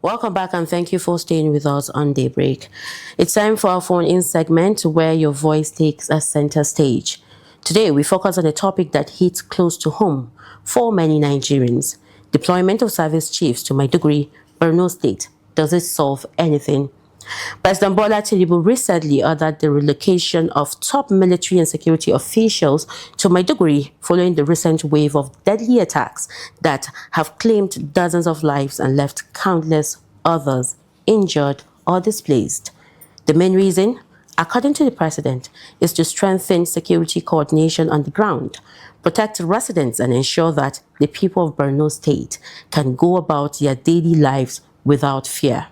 Welcome back and thank you for staying with us on Daybreak. It's time for our phone-in segment where your voice takes a center stage. Today, we focus on a topic that hits close to home for many Nigerians. Deployment of service chiefs to Maiduguri, Borno State. Does it solve anything? President Bola Tinubu recently ordered the relocation of top military and security officials to Maiduguri following the recent wave of deadly attacks that have claimed dozens of lives and left countless others injured or displaced. The main reason, according to the president, is to strengthen security coordination on the ground, protect residents and ensure that the people of Borno State can go about their daily lives without fear.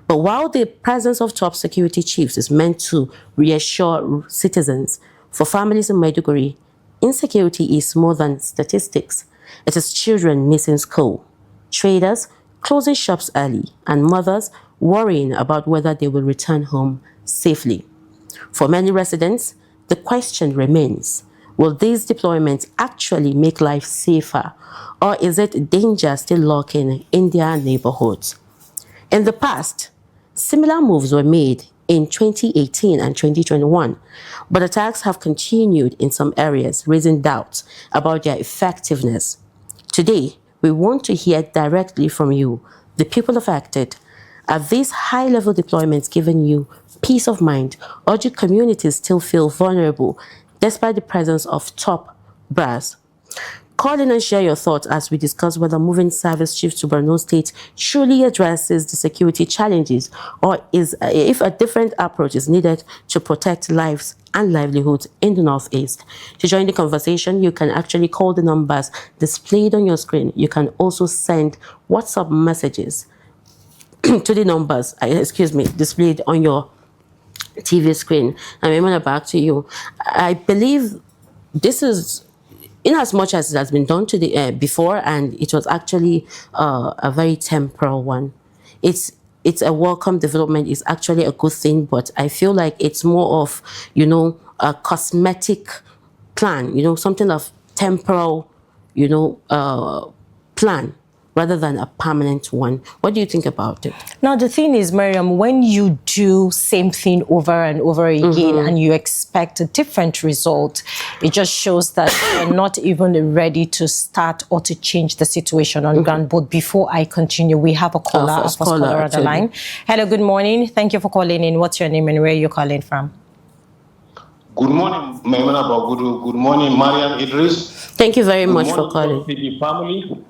But while the presence of top security chiefs is meant to reassure citizens, for families in Maiduguri, insecurity is more than statistics. It is children missing school, traders closing shops early, and mothers worrying about whether they will return home safely. For many residents, the question remains, will these deployments actually make life safer, or is it danger still lurking in their neighborhoods? In the past, similar moves were made in 2018 and 2021, but attacks have continued in some areas, raising doubts about their effectiveness. Today, we want to hear directly from you, the people affected. Are these high-level deployments giving you peace of mind, or do communities still feel vulnerable despite the presence of top brass? Call in and share your thoughts as we discuss whether moving service chiefs to Borno State truly addresses the security challenges, or if a different approach is needed to protect lives and livelihoods in the Northeast. To join the conversation, you can actually call the numbers displayed on your screen. You can also send WhatsApp messages to the numbers, displayed on your TV screen. And Maimuna, back to you. I believe this is, in as much as it has been done to the before, and it was actually a very temporal one. It's a welcome development. It's actually a good thing, but I feel like it's more of, a cosmetic plan, something of temporal, plan, rather than a permanent one. What do you think about it? Now, the thing is, Maryam, when you do same thing over and over again and you expect a different result, it just shows that you're not even ready to start or to change the situation on ground. But before I continue, we have a first caller on the line. Hello, good morning. Thank you for calling in. What's your name and where are you calling from? Good morning, Maimuna Bagudu. Good morning, Maryam, Idris. Thank you very much for calling. Family.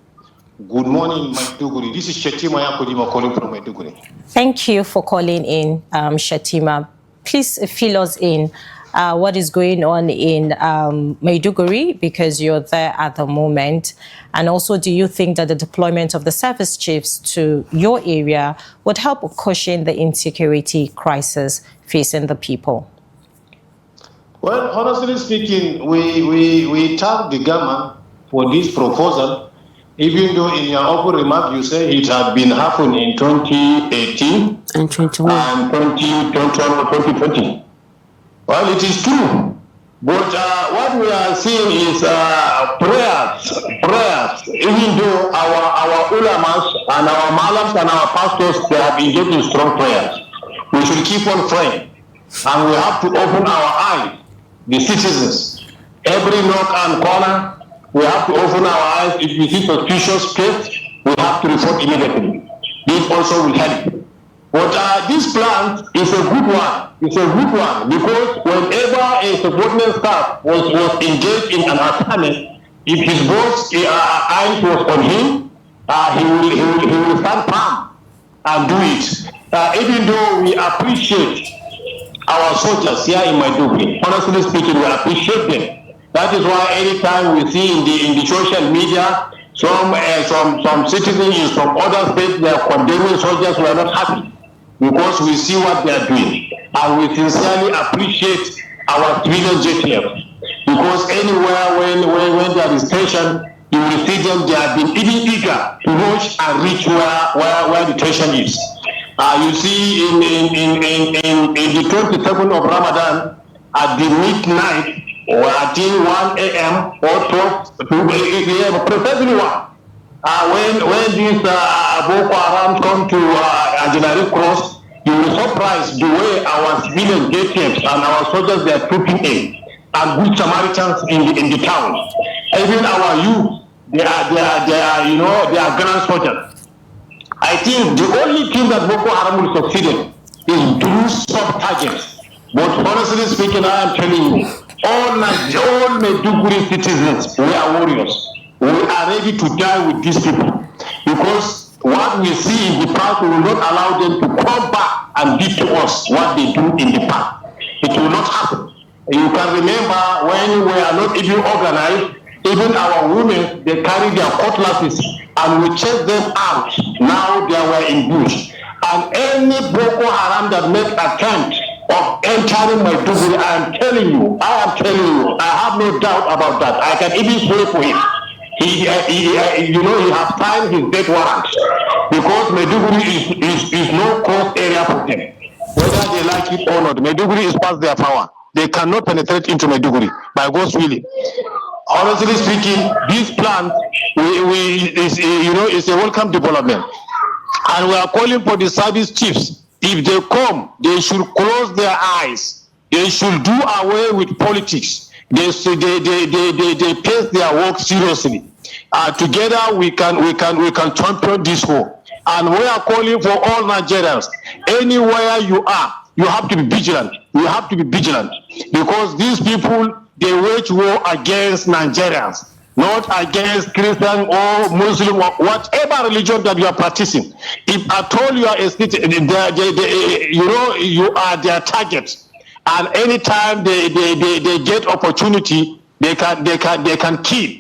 Good morning, Maiduguri. This is Shetima Yakodima calling from Maiduguri. Thank you for calling in, Shetima. Please fill us in what is going on in Maiduguri, because you're there at the moment. And also, do you think that the deployment of the service chiefs to your area would help cushion the insecurity crisis facing the people? Well, honestly speaking, we thank the government for this proposal. Even though in your open remark you say it had been happened in 2018 and 21 and 2020. Well, it is true. But what we are seeing is prayers. Even though our ulamas and our malams and our pastors, they have been getting strong prayers. We should keep on praying. And we have to open our eyes, the citizens. Every nook and corner, we have to open our eyes. If we see suspicious case, we have to report immediately. This also will help. But this plan is a good one. It's a good one because whenever a subordinate staff was engaged in an assignment, if his boss eyes was on him, he will stand firm and do it. Even though we appreciate our soldiers here in Maiduguri, honestly speaking, we appreciate them. That is why anytime we see in the social media some citizens from other states, they are condemning soldiers, we are not happy because we see what they are doing. And we sincerely appreciate our civilian JTF because anywhere when there is tension, you will see them, they have been even eager to rush and reach where the tension is. You see in the 22nd of Ramadan, at the midnight, or I think 1 a.m. or 12 a.m., preferably 1. when these Boko Haram come to Ajinari Cross, you will be surprised the way our civilian JTFs and our soldiers they are trooping in, and good Samaritans in the town. Even our youth, they are grand soldiers. I think the only thing that Boko Haram will succeed in is through soft targets. But honestly speaking, I am telling you, all Maiduguri citizens, we are warriors. We are ready to die with these people. Because what we see in the past, we will not allow them to come back and do to us what they do in the past. It will not happen. You can remember when we are not even organized, even our women, they carry their cutlasses and we chase them out. Now they were in bush. And any Boko Haram that make attempt of entering Maiduguri, I have no doubt about that. I can even pray for him. He has signed his death warrant because Maiduguri is no cross area for them. Whether they like it or not, Maiduguri is past their power. They cannot penetrate into Maiduguri by God's willing. Honestly speaking, this plan is a welcome development, and we are calling for the service chiefs. If they come, they should close their eyes. They should do away with politics. They face their work seriously. Together we can champion this war. And we are calling for all Nigerians. Anywhere you are, you have to be vigilant. You have to be vigilant because these people, they wage war against Nigerians, not against Christian or Muslim or whatever religion that you are practicing. If at all you are you are their target, and anytime they get opportunity, they can kill.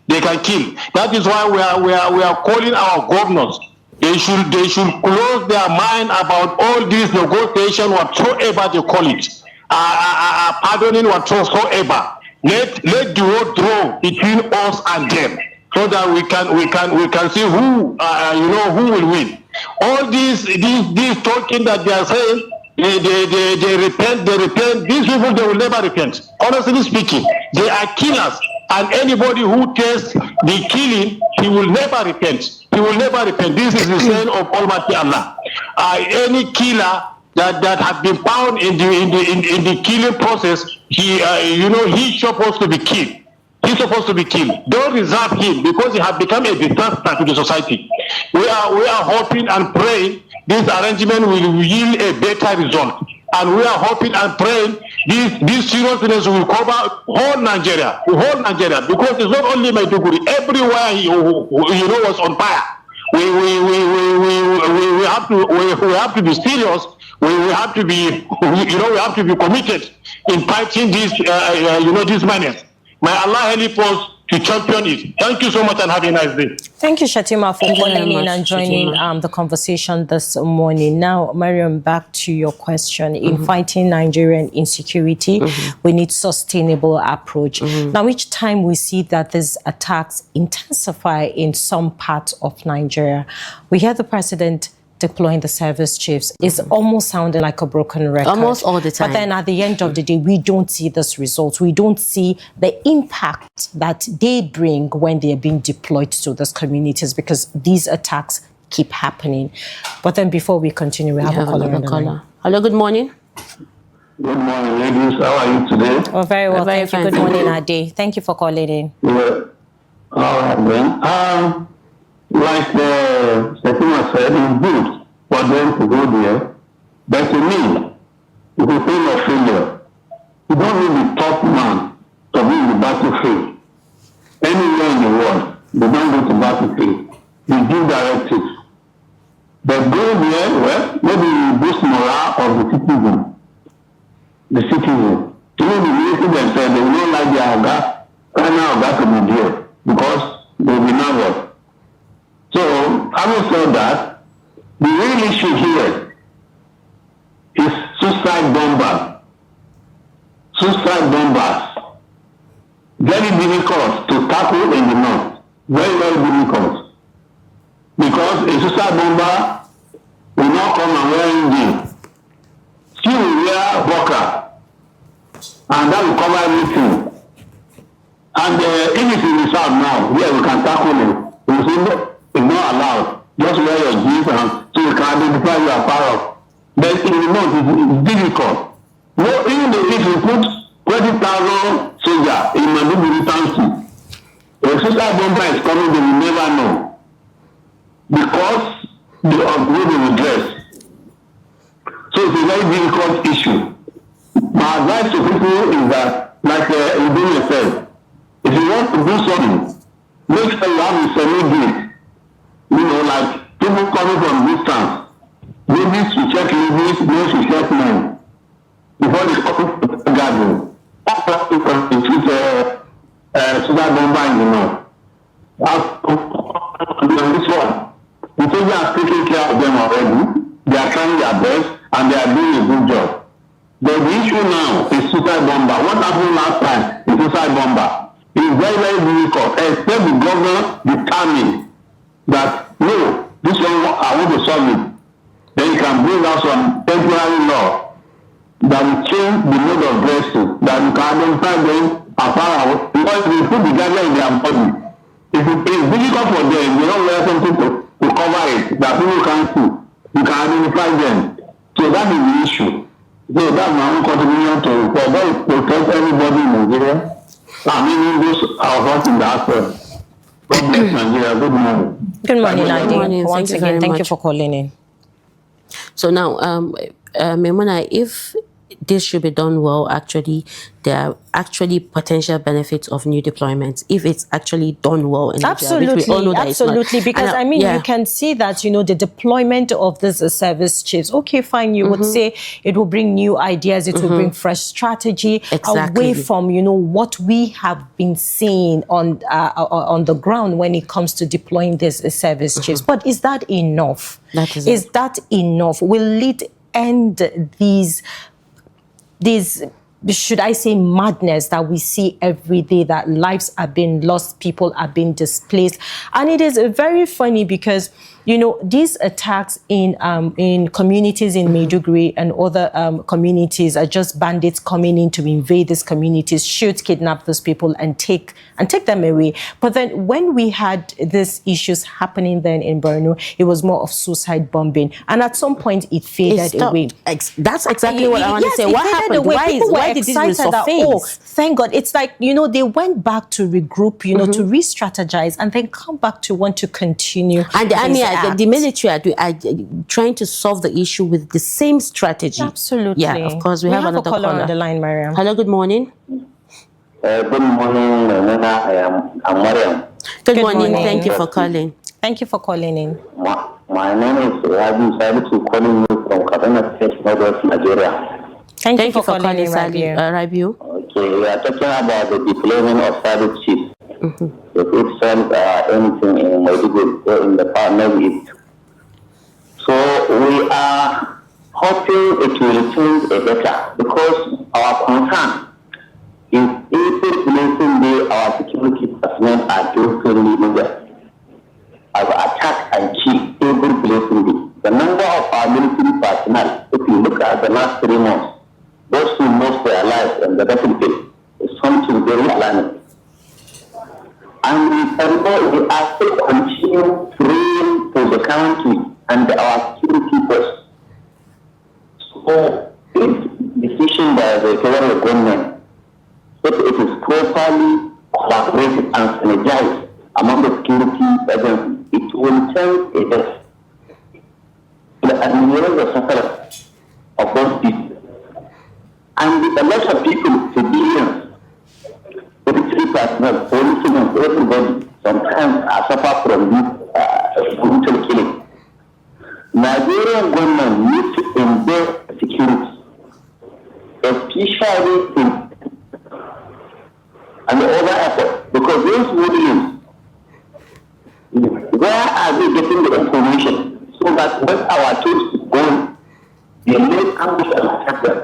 They can kill. That is why we are calling our governors. They should close their mind about all these negotiation whatsoever they call it, pardoning whatsoever. Let the war draw between us and them, so that we can see who who will win. All these talking that they are saying, they repent. These people, they will never repent. Honestly speaking, they are killers, and anybody who tastes the killing, he will never repent. He will never repent. This is the saying of Almighty Allah. Any killer that has been found in the killing process, he's supposed to be killed. He's supposed to be killed. Don't reserve him because he has become a disaster to the society. We are hoping and praying this arrangement will yield a better result. And we are hoping and praying this seriousness will cover whole Nigeria, because it's not only Maiduguri. Everywhere he was on fire. We have to be serious. We have to be we have to be committed in fighting these menace. May Allah help us to champion it. Thank you so much and have a nice day. Thank you, Shatima, for calling in and joining the conversation this morning. Now, Maryam, back to your question. In fighting Nigerian insecurity, we need sustainable approach. Now, each time we see that these attacks intensify in some parts of Nigeria, we hear the president deploying the service chiefs is almost sounding like a broken record. Almost all the time. But then at the end of the day, we don't see this results. We don't see the impact that they bring when they are being deployed to those communities, because these attacks keep happening. But then before we continue, we have a caller on the line. Hello, good morning. Good morning, ladies. How are you today? Oh, very well, thank you. Good morning, Ade. Thank you for calling in. Yeah. All right, then. Like Shatima said, it's good for them to go there. But to me, it's a thing of failure. You don't need the top man to be in the battlefield. Anywhere in the world, they don't go to battlefield. They give directives. But go there, well, maybe boost morale of the citizen. The citizen. Even the military themselves, they will not like their Oga, final Oga to be there, because they will be nervous. So, having said that, the real issue here is suicide bombers. Suicide bombers. Very difficult to tackle in the north. Very, very difficult. Because a suicide bomber will not come and wear engine. She will wear burqa. And that will cover everything. And if it's in the south now, yeah, we can tackle it. We will say, no. It's not allowed. Just wear your jeans and so you can identify you are part of. But in the month, it's difficult. No, even if you put 20,000 soldiers in Maiduguri Township, a suicide bomber is coming, they will never know. Because of the way they will dress. So it's a very difficult issue. My advice to people is that, like Idris said, if you want to do something, make sure you have a semi-gate. Like people coming from distance. Ladies to check ladies, men to check men. Before they come to the gathering. That's what people can treat sugar bomber in the north. That's this one. The soldiers are taking care of them already. They are trying their best and they are doing a good job. But the issue now is suicide bomber. What happened last time is suicide bomber. It's very, very difficult. Except the governor determined that, no, this one I want to solve it. Then you can bring out some temporary law that will change the mode of dressing, that you can identify them as far as, because they put the guideline in their body. If it is difficult for them, they don't wear something to cover it, that people can't see. You can identify them. So that is the issue. So that's my own contribution to protect everybody in Nigeria. I mean, those are hot in that way. God bless Nigeria. Good morning. Good morning, Nadi. Good morning. Once again, thank you for calling in. So now, Maimuna, if this should be done well, actually, there are actually potential benefits of new deployments if it's actually done well. In Absolutely, Nigeria, we all know that absolutely. Because I mean, you can see that, the deployment of this service chiefs. Okay, fine. You would say it will bring new ideas. It will bring fresh strategy away from, what we have been seeing on the ground when it comes to deploying this service chiefs. But is that enough? Is that enough? Will it end these, should I say, madness that we see every day, that lives are being lost, people are being displaced? And it is very funny because, these attacks in communities in Maiduguri and other communities are just bandits coming in to invade these communities, shoot, kidnap those people and take them away. But then when we had these issues happening then in Borno, it was more of suicide bombing. And at some point it faded away. That's exactly what I want to say. What happened? Why did this resurface? Oh, thank God. It's like, they went back to regroup, to re-strategize and then come back to want to continue. And I mean, the military are trying to solve the issue with the same strategy. Absolutely. Yeah, of course. We have another caller on the line, Maryam. Hello, good morning. Good morning, Maimuna. I'm Maryam. Good morning. Thank you for calling. Thank you for calling in. My name is Rabiu, calling you from Kaduna State, Northwest Nigeria. Thank you for calling in, Rabiu. Okay, we are talking about the deployment of service chiefs. If it solves anything in Maiduguri or in the power, maybe it. So we are hoping it will change a better, because our concern is every blessing day our security personnel are doing leaders. Our attack and kill every blessing day. The number of our military personnel, if you look at the last 3 months, those who lost their lives and the battlefield is something very alarming. And we are still continuing praying for the country and our security force. So, this decision by the federal government, if it is properly collaborated and synergized among the security agencies, it will change a death. And we are the sufferer of those people. And a lot of people, civilians, military personnel, policemen, everybody, sometimes are suffer from this brutal killing. Nigerian government needs to invest security, especially in and other efforts, because those Muslims, where are they getting the information so that when our troops go, they make ambush and attack them?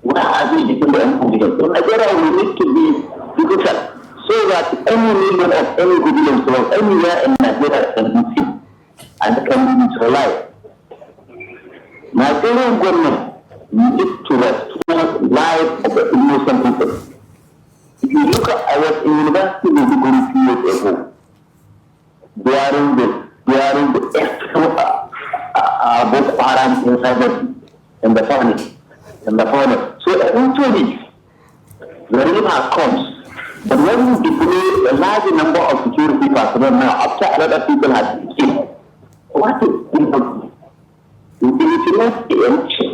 Where are they getting the information? So Nigeria will need to be digital so that any member of any Muslim from anywhere in Nigeria can be seen and can be neutralized. Nigerian government needs to restore life of the innocent people. If you look at, I was in university in Bagudu 2 years ago, during the declaring the extra Boko Haram in the family. So eventually, the river comes. But when you deploy a large number of security personnel now, after a lot of people have been killed, what is important? It is not the election.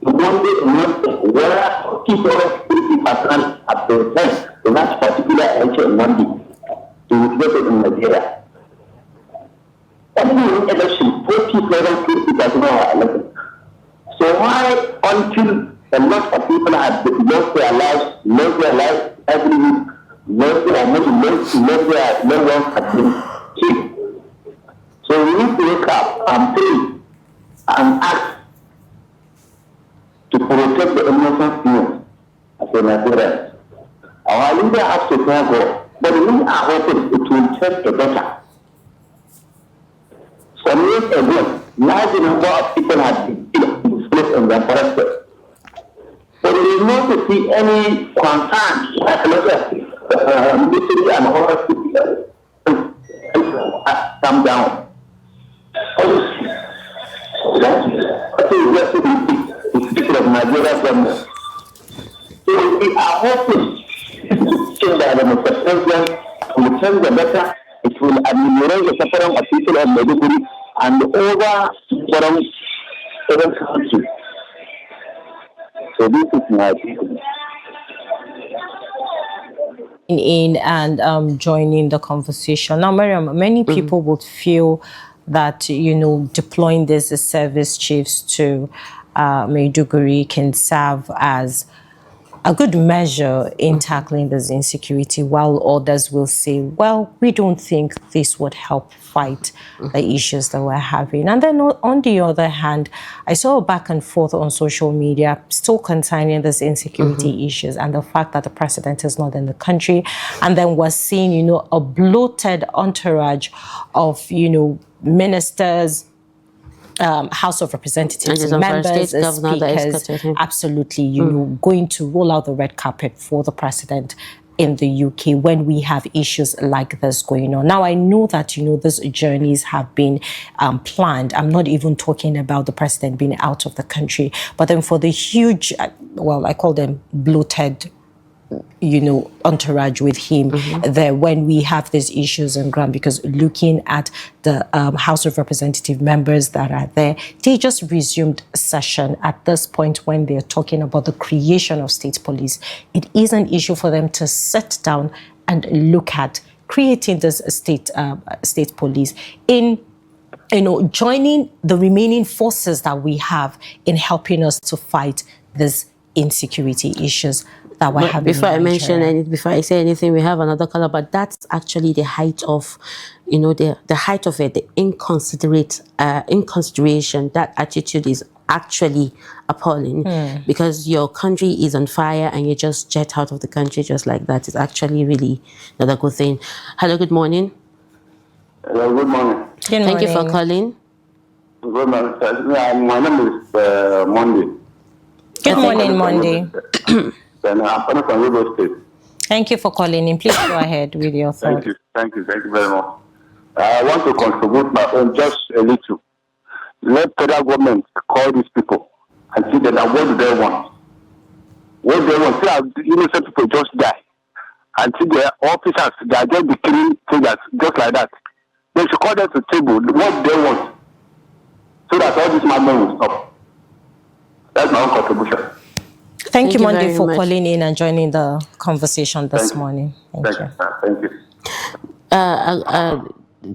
You want to where people of security personnel have been sent to that particular election in one day to withdraw it in Nigeria. Every election, 40,000 security personnel are elected. So why until a lot of people have lost their lives every week, lost their money, lost their loved ones have been killed. So we need to wake up and pray and act to protect the innocent humans as a Nigerian. Our leader has to thank God, but we are hoping it will change the better. Some years ago, large number of people have been displaced in their forests. But there is not to see any concern like a lot of military and other people come down. That is just the people of Nigeria government. So we are hoping that the president will change the better. It will ameliorate the suffering of people of Maiduguri and over the country. So this is my opinion. In and joining the conversation. Now, Maryam, many people would feel that, you know, deploying these service chiefs to Maiduguri can serve as a good measure in tackling this insecurity, while others will say, well, we don't think this would help fight the issues that we're having. And then on the other hand, I saw a back and forth on social media still concerning this insecurity issues and the fact that the president is not in the country. And then we're seeing, you know, a bloated entourage of, you know, ministers, House of Representatives, members, speakers, absolutely, you know, going to roll out the red carpet for the president in the UK when we have issues like this going on. Now, I know that, you know, these journeys have been planned. I'm not even talking about the president being out of the country, but then for the huge, well, I call them bloated, you know, entourage with him there when we have these issues on ground, because looking at the House of Representative members that are there, they just resumed session at this point when they're talking about the creation of state police. It is an issue for them to sit down and look at creating this state police in, you know, joining the remaining forces that we have in helping us to fight these insecurity issues that we're having. Before I mention and before I say anything, we have another color, but that's actually the height of, you know, the height of it, the inconsideration. That attitude is actually appalling because your country is on fire and you just jet out of the country just like that. It's actually really not a good thing. Hello, good morning. Hello, good morning. Thank you for calling. Good morning. My name is Monday. Good morning, Monday. And I'm coming from River State. Thank you for calling in. Please go ahead with your thoughts. Thank you very much. I want to contribute my own just a little. Let federal government call these people and see that what do they want? What they want? See, innocent people just die. And see their officers, they are just killing figures just like that. They should call them to table what they want, so that all this madness will stop. That's my own contribution. Thank you, Monday, for calling in and joining the conversation this morning. Thank you. Thank you.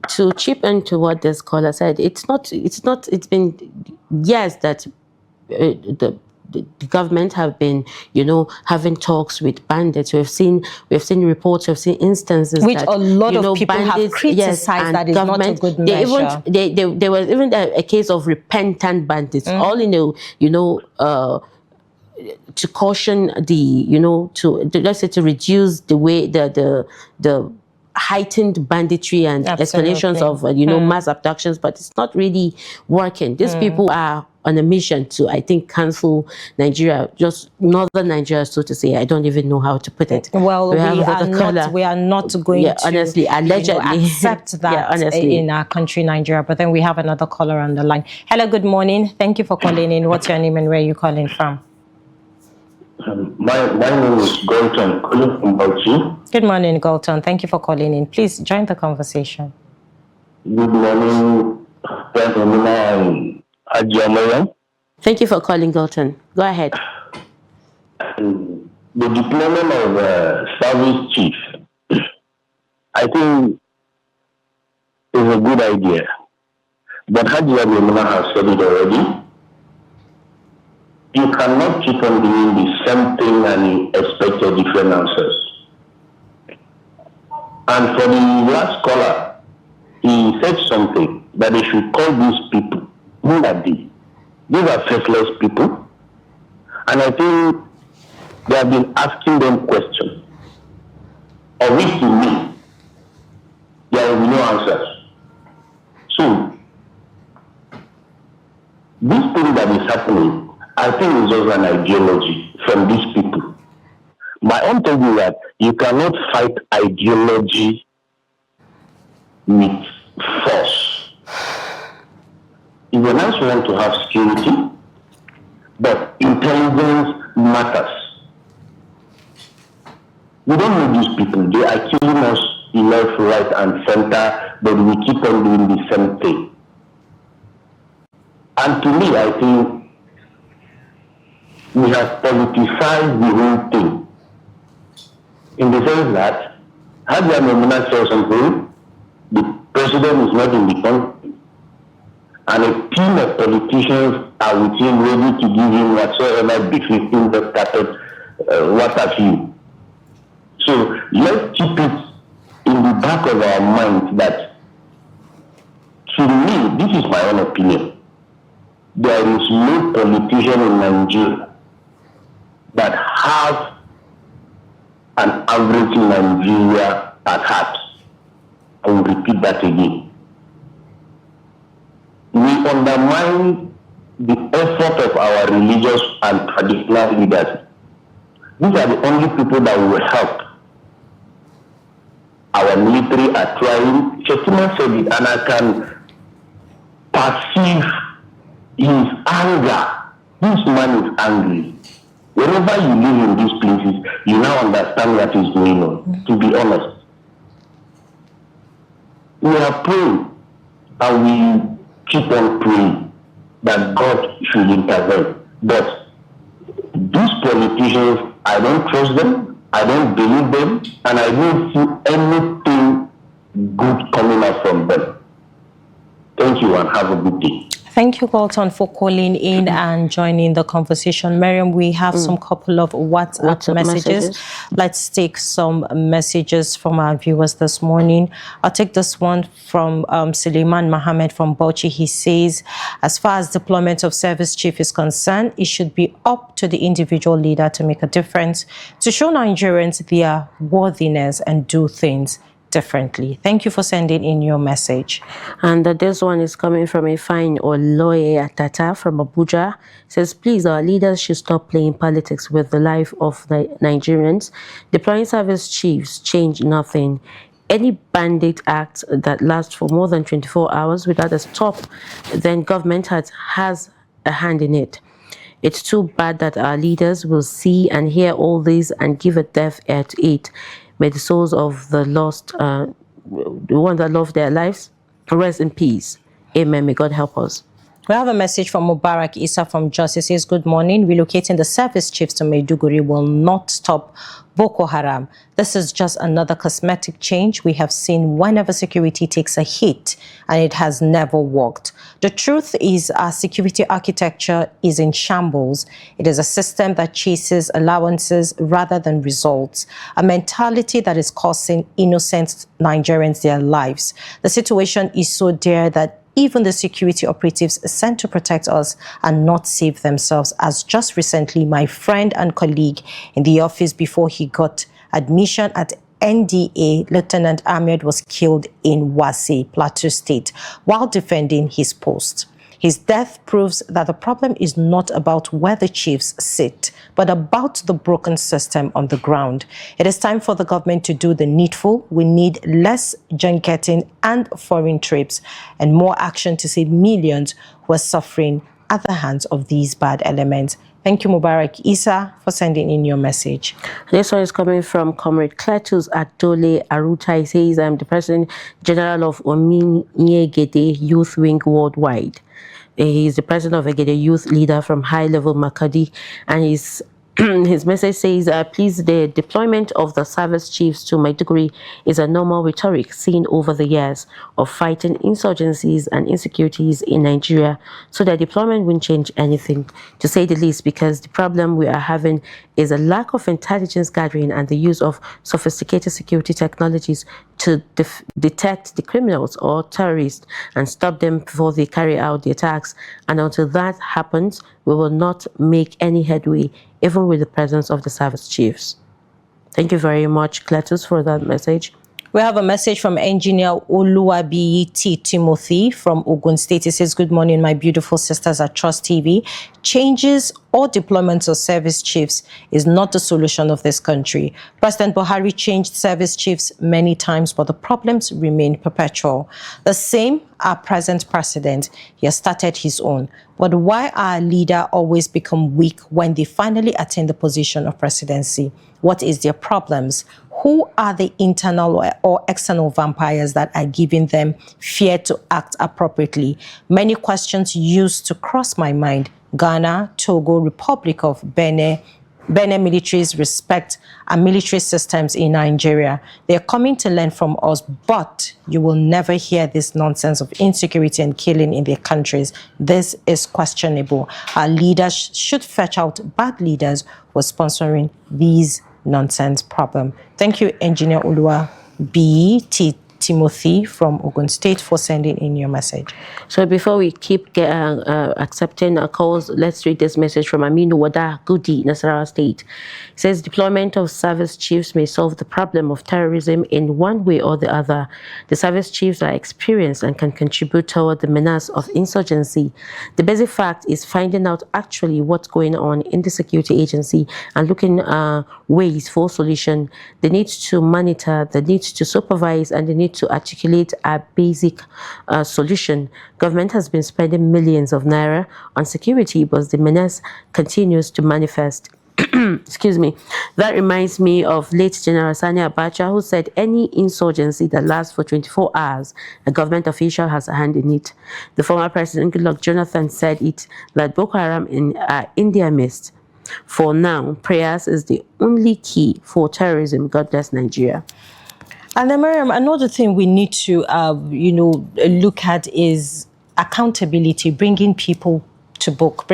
To chip into what this caller said, it's been years that the government have been, you know, having talks with bandits. We've seen reports, we've seen instances which that, a lot you know, of people bandits, have criticized that is not a good measure. There was even a case of repentant bandits, all in a, you know, to caution the, you know, let's say to reduce the way the heightened banditry and escalations of, you know, mass abductions, but it's not really working. These people are on a mission to, I think, cancel Nigeria, just northern Nigeria, so to say. I don't even know how to put it. Well, we are not going to, honestly, allegedly, accept that in our country, Nigeria. But then we have another caller on the line. Hello, good morning. Thank you for calling in. What's your name and where are you calling from? My name is Galton, calling from Bauchi. Good morning, Galton. Thank you for calling in. Please join the conversation. Good morning, Maimuna and Maryam. Thank you for calling, Galton. Go ahead. The deployment of service chief, I think, is a good idea. But Maimuna has said it already. You cannot keep on doing the same thing and you expect a different answers. And for the last caller, he said something that they should call these people. Who are they? These are faithless people. And I think they have been asking them questions. Of which to me, there will be no answers. So, this thing that is happening, I think it's just an ideology from these people. My own thing is that you cannot fight ideology with force. If the nation want to have security, but intelligence matters. We don't know these people. They are killing us left, right, and center, but we keep on doing the same thing. And to me, I think we have politicized the whole thing. In the sense that, had Maimuna said something, the president is not in the country, and a team of politicians are with him ready to give him whatsoever befitting the carpet, what have you. So let's keep it in the back of our minds that, to me, this is my own opinion, there is no politician in Nigeria that have an average Nigeria at heart. I will repeat that again. We undermine the effort of our religious and traditional leaders. These are the only people that will help. Our military are trying. Shetima said it, and I can perceive his anger. This man is angry. Whenever you live in these places, you now understand what is going on, to be honest. We are praying, and we keep on praying that God should intervene. But these politicians, I don't trust them, I don't believe them, and I don't see anything good coming out from them. Thank you and have a good day. Thank you, Galton, for calling in and joining the conversation. Maryam, we have some couple of WhatsApp messages. Let's take some messages from our viewers this morning. I'll take this one from Suleiman Mohammed from Bauchi. He says, as far as deployment of service chief is concerned, it should be up to the individual leader to make a difference, to show Nigerians their worthiness and do things differently. Thank you for sending in your message. And this one is coming from a fine or lawyer Tata from Abuja. It says, please, our leaders should stop playing politics with the life of the Nigerians. Deploying service chiefs change nothing. Any bandit act that lasts for more than 24 hours without a stop, then government has a hand in it. It's too bad that our leaders will see and hear all this and give a deaf ear to it. May the souls of the lost, the ones that lost their lives, rest in peace. Amen. May God help us. We have a message from Mubarak Isa from Jos. He says, good morning. Relocating the service chiefs to Maiduguri will not stop Boko Haram. This is just another cosmetic change we have seen whenever security takes a hit, and it has never worked. The truth is our security architecture is in shambles. It is a system that chases allowances rather than results, a mentality that is costing innocent Nigerians their lives. The situation is so dire that even the security operatives sent to protect us and not save themselves, as just recently my friend and colleague in the office before he got admission at NDA, Lieutenant Ahmed, was killed in Wase, Plateau State, while defending his post. His death proves that the problem is not about where the chiefs sit, but about the broken system on the ground. It is time for the government to do the needful. We need less junketing and foreign trips and more action to save millions who are suffering at the hands of these bad elements. Thank you, Mubarak Isa, for sending in your message. This one is coming from Comrade Cletus Adole Aruta. He says, I'm the President General of Ominyegede Youth Wing Worldwide. He is the president of Egede Youth Leader from High Level Makadi, and his message says, please, the deployment of the service chiefs to Maiduguri is a normal rhetoric seen over the years of fighting insurgencies and insecurities in Nigeria, so their deployment won't change anything, to say the least, because the problem we are having is a lack of intelligence gathering and the use of sophisticated security technologies to detect the criminals or terrorists and stop them before they carry out the attacks. And until that happens, we will not make any headway, even with the presence of the service chiefs. Thank you very much, Cletus, for that message. We have a message from engineer Oluwabiyi T. Timothy from Ogun State. He says, good morning, my beautiful sisters at Trust TV. Changes or deployments of service chiefs is not the solution of this country. President Buhari changed service chiefs many times, but the problems remain perpetual. The same, our present president, he has started his own. But why our leader always become weak when they finally attain the position of presidency? What is their problems? Who are the internal or external vampires that are giving them fear to act appropriately? Many questions used to cross my mind. Ghana, Togo, Republic of Benin militaries respect our military systems in Nigeria. They're coming to learn from us, but you will never hear this nonsense of insecurity and killing in their countries. This is questionable. Our leaders should fetch out bad leaders who are sponsoring these nonsense problem. Thank you, Engineer Ulua B. T. Timothy from Ogun State, for sending in your message. So before we keep accepting calls, let's read this message from Aminu Wada Gudi, Nasarawa State. It says, deployment of service chiefs may solve the problem of terrorism in one way or the other. The service chiefs are experienced and can contribute toward the menace of insurgency. The basic fact is finding out actually what's going on in the security agency and looking ways for solution. They need to monitor, they need to supervise, and they need to articulate a basic solution. Government has been spending millions of naira on security, but the menace continues to manifest. Excuse me. That reminds me of late General Sani Abacha, who said any insurgency that lasts for 24 hours, a government official has a hand in it. The former president, Goodluck Jonathan, said it, that Boko Haram in their midst. For now, prayers is the only key for terrorism. God bless Nigeria. And then, Maryam, another thing we need to, look at is accountability, bringing people to book,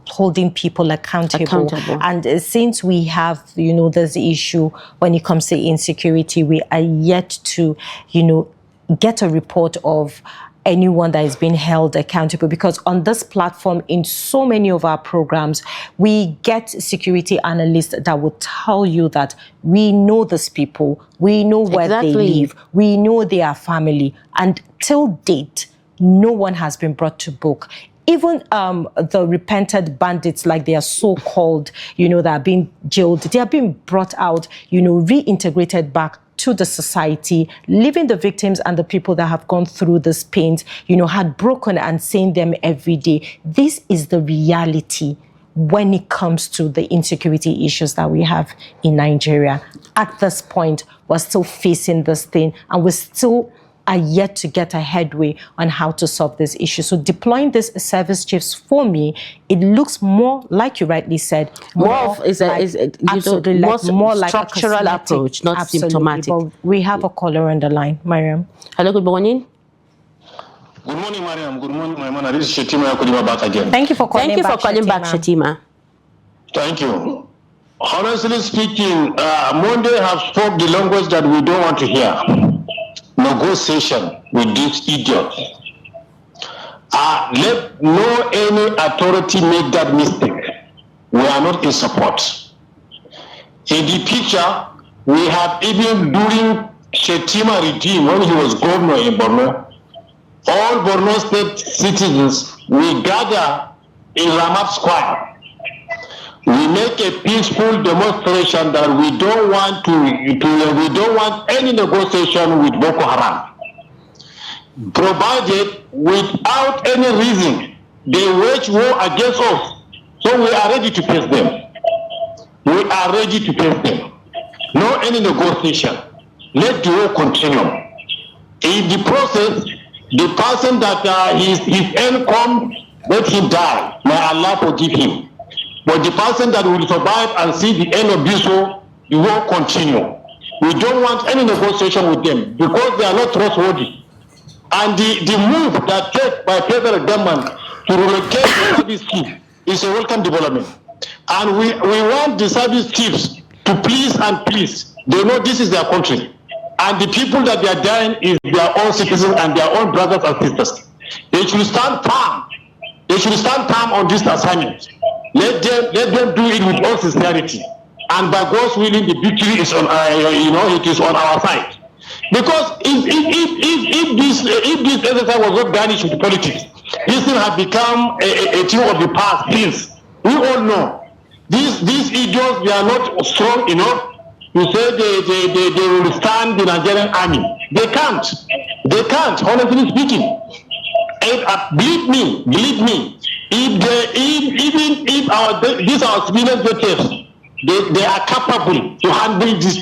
holding people accountable. And since we have, there's the issue when it comes to insecurity, we are yet to, get a report of anyone that is being held accountable, because on this platform, in so many of our programs, we get security analysts that will tell you that we know these people, we know where they live, we know their family, and till date, no one has been brought to book. Even the repented bandits, like they are so-called, that are being jailed, they are being brought out, reintegrated back to the society, leaving the victims and the people that have gone through this pain, heartbroken and seeing them every day. This is the reality when it comes to the insecurity issues that we have in Nigeria. At this point, we're still facing this thing, and we still are yet to get a headway on how to solve this issue. So deploying this service chiefs, for me, it looks more, like you rightly said, more like structural approach, not symptomatic. But we have a caller on the line, Maryam. Hello, good morning. Good morning, Maryam. Good morning, Maimuna. This is Shetima Yakulima back again. Thank you for calling back, Shetima. Thank you. Honestly speaking, Monday have spoke the language that we don't want to hear. Negotiation with this idiot. Let no any authority make that mistake. We are not in support. In the picture, we have even during Shetima regime, when he was governor in Borno, all Borno State citizens, we gather in Ramat Square. We make a peaceful demonstration that we don't want any negotiation with Boko Haram. Provided without any reason they wage war against us, so we are ready to face them. We are ready to face them. No any negotiation. Let the war continue. In the process, the person that his end come, let him die. May Allah forgive him. But the person that will survive and see the end of this war, the war continue. We don't want any negotiation with them because they are not trustworthy. And the move that take by federal government to relocate the service chief is a welcome development. And we want the service chiefs to please. They know this is their country. And the people that they are dying is their own citizens and their own brothers and sisters. They should stand firm. They should stand firm on this assignment. Let them do it with all sincerity. And by God's willing, the victory is on it is on our side. Because if this exercise was not garnished with politics, this thing has become a thing of the past since. We all know these idiots, they are not strong enough to say they will stand the Nigerian army. They can't, honestly speaking. And believe me, if our civilian judges, they are capable to handle these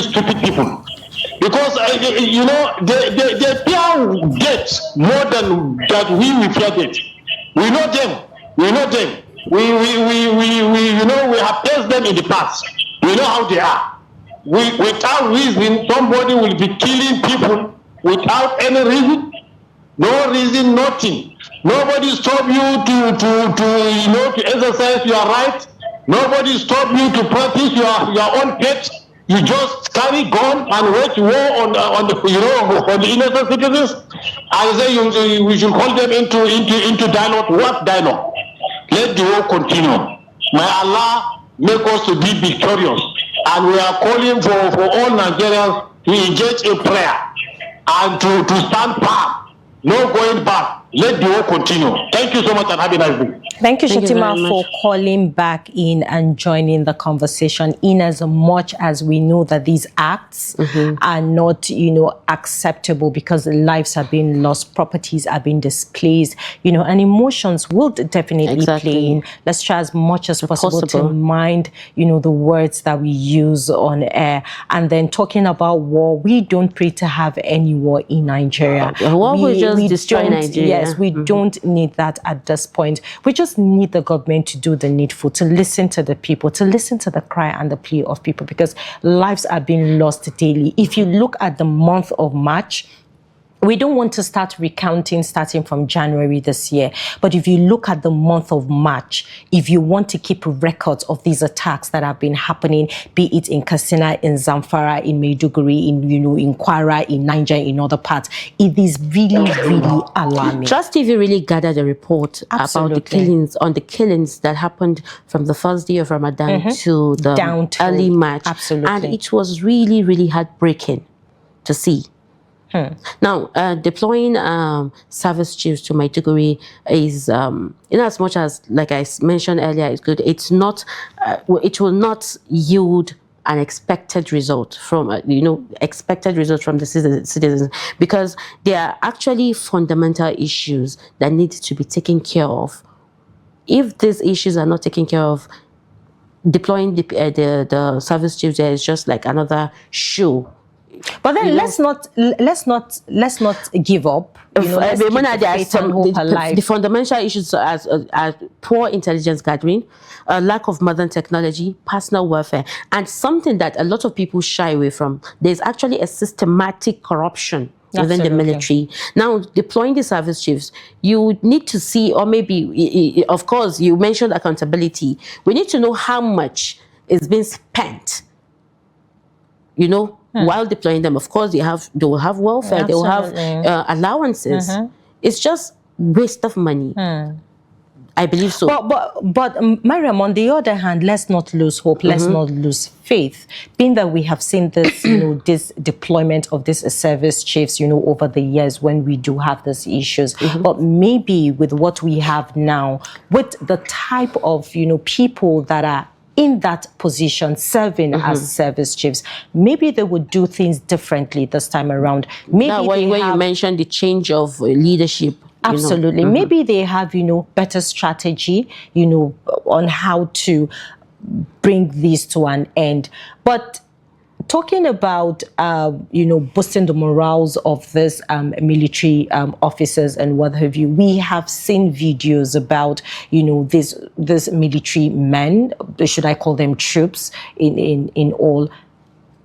stupid people. Because they fear death more than that we fear death. We know them. We have faced them in the past. We know how they are. Without reason, somebody will be killing people without any reason. No reason, nothing. Nobody stop you to exercise your right. Nobody stop you to practice your own faith. You just carry gun and wage war on the innocent citizens. I say we should call them into dialogue. What dialogue? Let the war continue. May Allah make us to be victorious. And we are calling for all Nigerians to engage in prayer and to stand firm. No going back. Let the war continue. Thank you so much and have a nice day. Thank you, Shatima, for calling back in and joining the conversation. In as much as we know that these acts are not, acceptable because lives have been lost, properties are being displaced, and emotions will definitely play in. Let's try as much as possible to mind, the words that we use on air. And then talking about war, we don't pray to have any war in Nigeria. War will just destroy Nigeria. Yes, we don't need that at this point. We just need the government to do the needful, to listen to the people, to listen to the cry and the plea of people, because lives are being lost daily. If you look at the month of March, we don't want to start recounting starting from January this year. But if you look at the month of March, if you want to keep records of these attacks that have been happening, be it in Katsina, in Zamfara, in Maiduguri, in Kwara, in Niger, in other parts, it is really, really alarming. Just if you really gather the report about the killings that happened from the first day of Ramadan to the early March. Absolutely. And it was really, really heartbreaking to see. Now, deploying service chiefs to Maiduguri is, in as much as, like I mentioned earlier, it's good. It's not. It will not yield an expected result from from the citizens, because there are actually fundamental issues that need to be taken care of. If these issues are not taken care of, deploying the service chiefs there is just like another show. But then let's not give up. The fundamental issues as poor intelligence gathering, lack of modern technology, personal welfare, and something that a lot of people shy away from. There's actually a systematic corruption within the military. Now, deploying the service chiefs, you need to see, or maybe, of course, you mentioned accountability. We need to know how much is being spent, while deploying them. Of course, they will have welfare, they will have allowances. It's just waste of money. I believe so. But Maryam, on the other hand, let's not lose hope. Let's not lose faith. Being that we have seen this, this deployment of these service chiefs, over the years when we do have these issues. But maybe with what we have now, with the type of, people that are in that position, serving as service chiefs, maybe they would do things differently this time around. Maybe now, when you mentioned the change of leadership. Absolutely. Maybe they have, better strategy, on how to bring this to an end. But talking about, boosting the morals of this military officers and what have you, we have seen videos about, this military men, should I call them troops in all,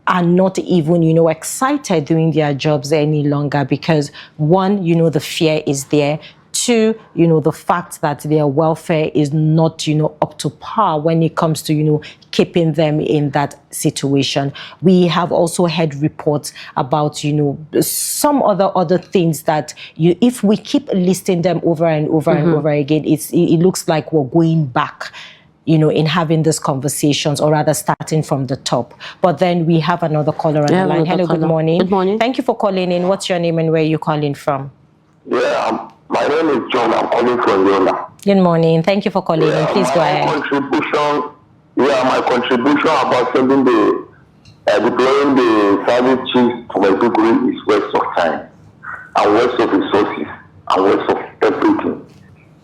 are not even, excited doing their jobs any longer because, one, the fear is there. Two, the fact that their welfare is not, up to par when it comes to, keeping them in that situation. We have also heard reports about, some other things that if we keep listing them over and over and over again, it looks like we're going back, in having these conversations, or rather starting from the top. But then we have another caller on the line. Hello, good morning. Good morning. Thank you for calling in. What's your name and where are you calling from? Yeah, my name is John. I'm calling from Yola. Good morning. Thank you for calling in. Please go ahead. My contribution about sending deploying the service chiefs to Maiduguri is waste of time, and waste of resources, and waste of everything.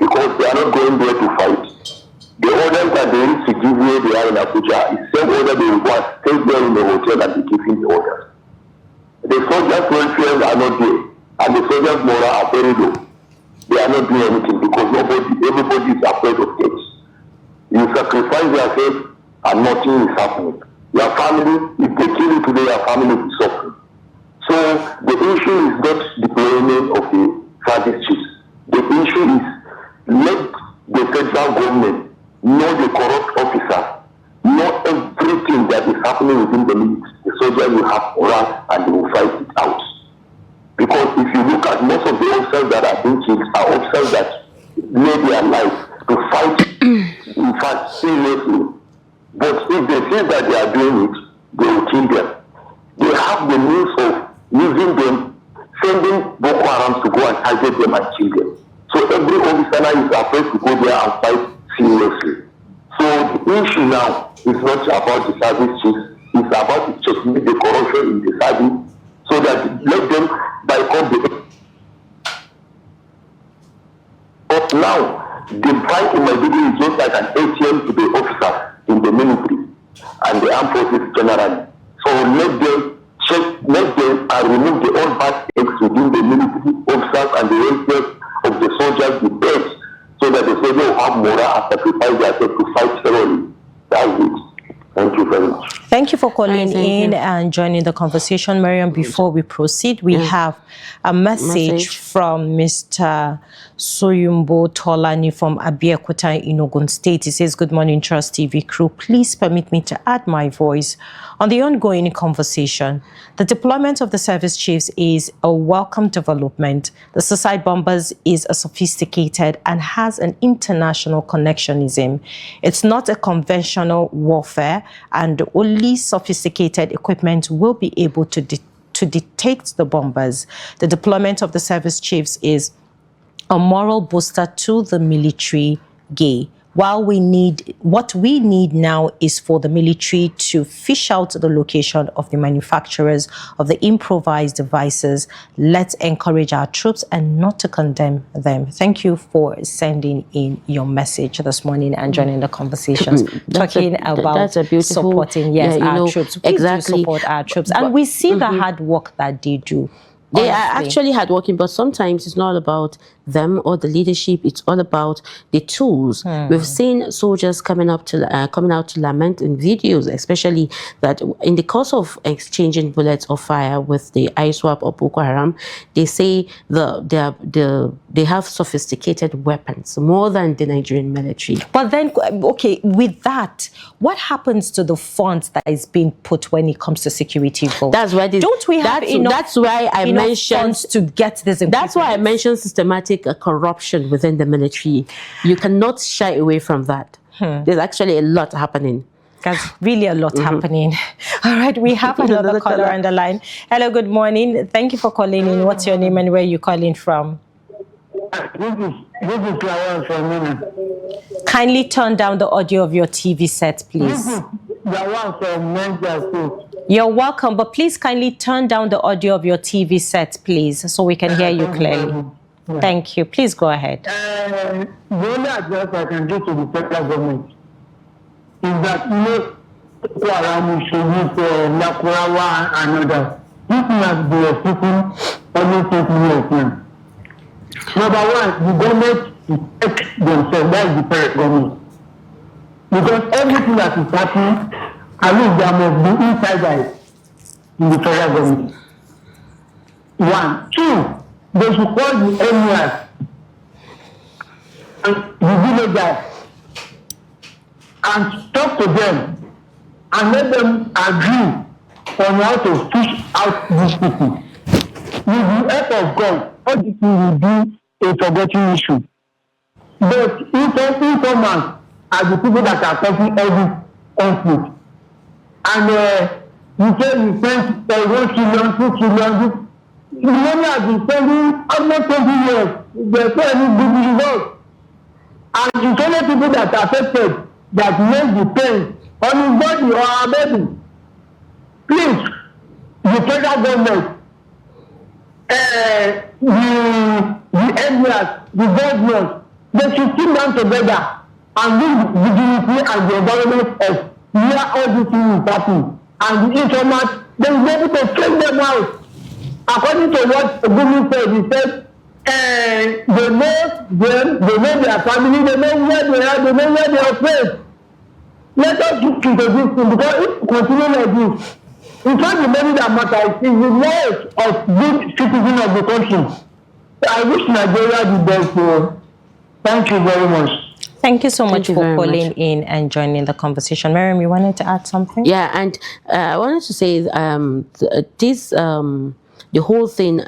Because they are not going there to fight. The orders that they need to give where they are in Abuja is same order they will stay there in the hotel and be giving the orders. The soldiers' welfare are not there, and the soldiers' morale are very low. They are not doing anything because everybody is afraid of death. You sacrifice yourself and nothing is happening. Your family, if they kill you today, your family will suffer. So the issue is not deployment of the service chiefs. The issue is let the federal government know the corrupt officer, know everything that is happening within the military. The soldiers will have morale and they will fight it out. Because if you look at most of the officers that are being killed are officers that lay their life to fight, in fact, seriously. But if they say that they are doing it, they will kill them. They have the means of using them, sending Boko Haram to go and target them and kill them. So every officer now is afraid to go there and fight seriously. So the issue now is not about the service chiefs, it's about checking the corruption in the service so that let them boycott the. But now, the fight in Maiduguri is just like an ATM to the officers in the military and the armed forces generally. So let them check, let them remove the old bad eggs within the military officers and the welfare of the soldiers, the best, so that the soldiers will have morale and sacrifice themselves to fight thoroughly. That's it. Thank you very much. Thank you for calling in and joining the conversation, Maryam. Before we proceed, we have a message from Mr. Soyumbo Tolani from Abeokuta in Ogun State. He says, "Good morning, Trust TV crew. Please permit me to add my voice on the ongoing conversation. The deployment of the service chiefs is a welcome development. The suicide bombers is a sophisticated and has an international connectionism. It's not a conventional warfare, and only sophisticated equipment will be able to detect the bombers. The deployment of the service chiefs is a moral booster to the military gay. What we need now is for the military to fish out the location of the manufacturers of the improvised devices. Let's encourage our troops and not to condemn them." Thank you for sending in your message this morning and joining the conversations. Talking about supporting, our troops. We do support our troops. And we see the hard work that they do. They are actually hardworking, but sometimes it's not about them or the leadership. It's all about the tools. We've seen soldiers coming out to lament in videos, especially that in the course of exchanging bullets or fire with the ISWAP or Boko Haram, they say they have sophisticated weapons more than the Nigerian military. But then, okay, with that, what happens to the funds that is being put when it comes to security votes? That's why don't we have enough? That's why I mentioned funds to get this. That's why I mentioned systematic systematic corruption within the military. You cannot shy away from that. There's actually a lot happening. There's really a lot happening. All right, we have another caller on the line. Hello, good morning. Thank you for calling in. What's your name and where are you calling from? This is Lawan from Maimuna. Kindly turn down the audio of your TV set, please. This is Lawan from Nigeria. You're welcome, but please kindly turn down the audio of your TV set, please, so we can hear you clearly. Thank you. Please go ahead. The only advice I can give to the federal government is that, people around should use Nakurawa and others. This must be restricting only 20 years now. Number one, the government is take themselves, that is the federal government. Because everything that is happening, at least there must be insiders in the federal government. One. Two, they should call the emirs and the villagers and talk to them and let them agree on how to push out these people. With the help of God, all this will be a forgotten issue. But informants are the people that are causing every conflict. And you say you spend 1 trillion, 2 trillion, the money has been spending almost 20 years. There's no any good results. And it's only people that are affected that make the pain on his body or our baby. Please, the federal government, the emirs, the governors, they should sit down together and bring the dignity and the environment of where all these things is happening. And the informants, they will be able to check them out. According to what Bagudu said, he said, they know them, they know their family, they know where they are, they know where they operate. Let us look into this thing, because if we continue like this, it's not the money that matters, it's the knowledge of good citizens of the country. I wish Nigeria the best. Thank you very much. Thank you so much for calling in and joining the conversation. Maryam, you wanted to add something? Yeah, and I wanted to say the whole thing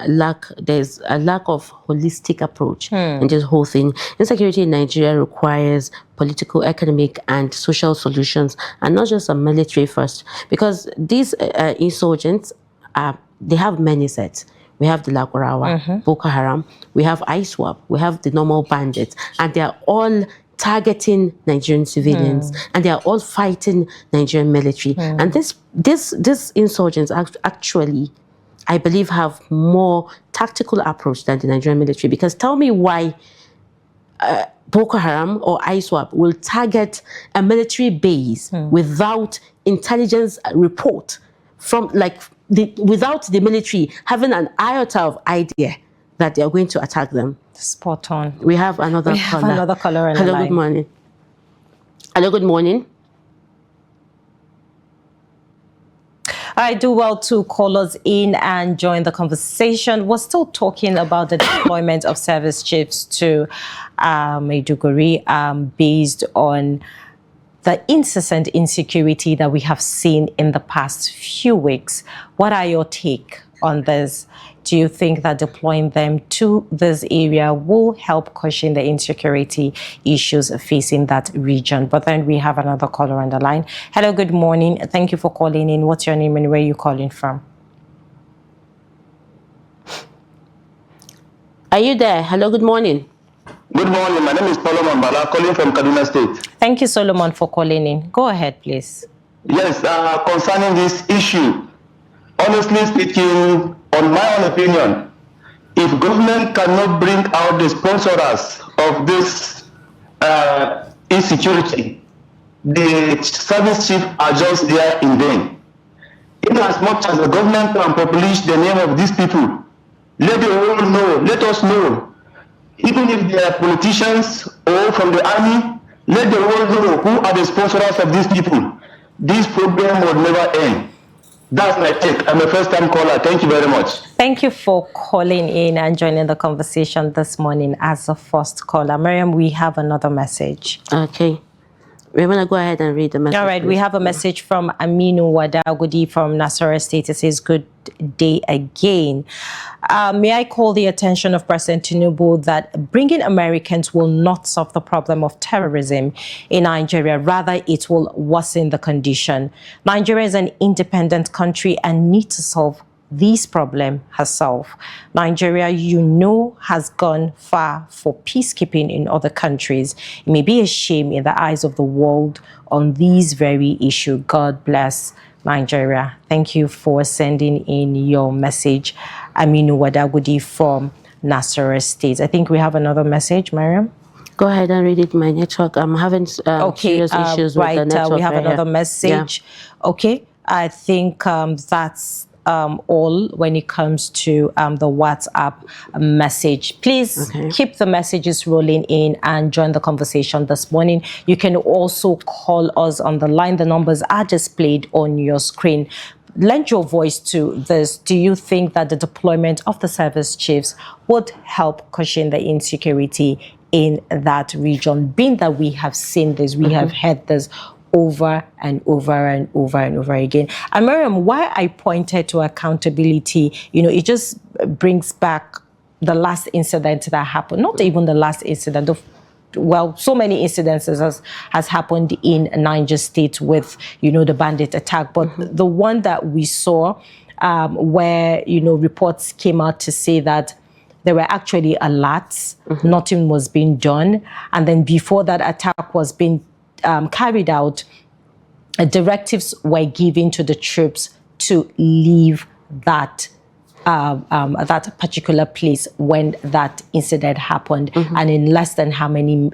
there's a lack of holistic approach in this whole thing. Insecurity in Nigeria requires political, economic, and social solutions, and not just a military first. Because these insurgents, they have many sets. We have the Lakorawa, Boko Haram, we have ISWAP, we have the normal bandits, and they are all targeting Nigerian civilians, and they are all fighting Nigerian military. And this insurgents actually, I believe, have more tactical approach than the Nigerian military. Because tell me why Boko Haram or ISWAP will target a military base without intelligence report from without the military having an iota of idea that they are going to attack them. Spot on. We have another caller. Hello, good morning. Hello, good morning. I do well to call us in and join the conversation. We're still talking about the deployment of service chiefs to Maiduguri based on the incessant insecurity that we have seen in the past few weeks. What are your take on this? Do you think that deploying them to this area will help cushion the insecurity issues facing that region? But then we have another caller on the line. Hello, good morning. Thank you for calling in. What's your name and where are you calling from? Are you there? Hello, good morning. Good morning. My name is Solomon Bala, calling from Kaduna State. Thank you, Solomon, for calling in. Go ahead, please. Yes, concerning this issue, honestly speaking, on my own opinion, if government cannot bring out the sponsors of this insecurity, the service chiefs are just there in vain. In as much as the government can publish the name of these people, let the world know, let us know. Even if they are politicians or from the army, let the world know who are the sponsors of these people. This problem will never end. That's my take. I'm a first-time caller. Thank you very much. Thank you for calling in and joining the conversation this morning as a first caller. Maryam, we have another message. Okay. We're going to go ahead and read the message. All right. We have a message from Aminu Wadagudi from Nasarawa State. It says, good day again. May I call the attention of President Tinubu that bringing Americans will not solve the problem of terrorism in Nigeria. Rather, it will worsen the condition. Nigeria is an independent country and needs to solve this problem herself. Nigeria, has gone far for peacekeeping in other countries. It may be a shame in the eyes of the world on this very issue. God bless Nigeria. Thank you for sending in your message. Aminu Wadagudi from Nasarawa State. I think we have another message, Maryam. Go ahead and read it. My network. I'm having serious issues with the network. We have another message. Yeah. Okay. I think that's all when it comes to the WhatsApp message. Please keep the messages rolling in and join the conversation this morning. You can also call us on the line. The numbers are displayed on your screen. Lend your voice to this. Do you think that the deployment of the service chiefs would help cushion the insecurity in that region? Being that we have seen this, we have heard this over and over and over and over again. And Maryam, why I pointed to accountability, it just brings back the last incident that happened. Not even the last incident. So many incidences has happened in Niger State with, the bandit attack. But the one that we saw where, reports came out to say that there were actually alerts, nothing was being done. And then before that attack was being carried out, directives were given to the troops to leave that particular place when that incident happened. And in less than how many,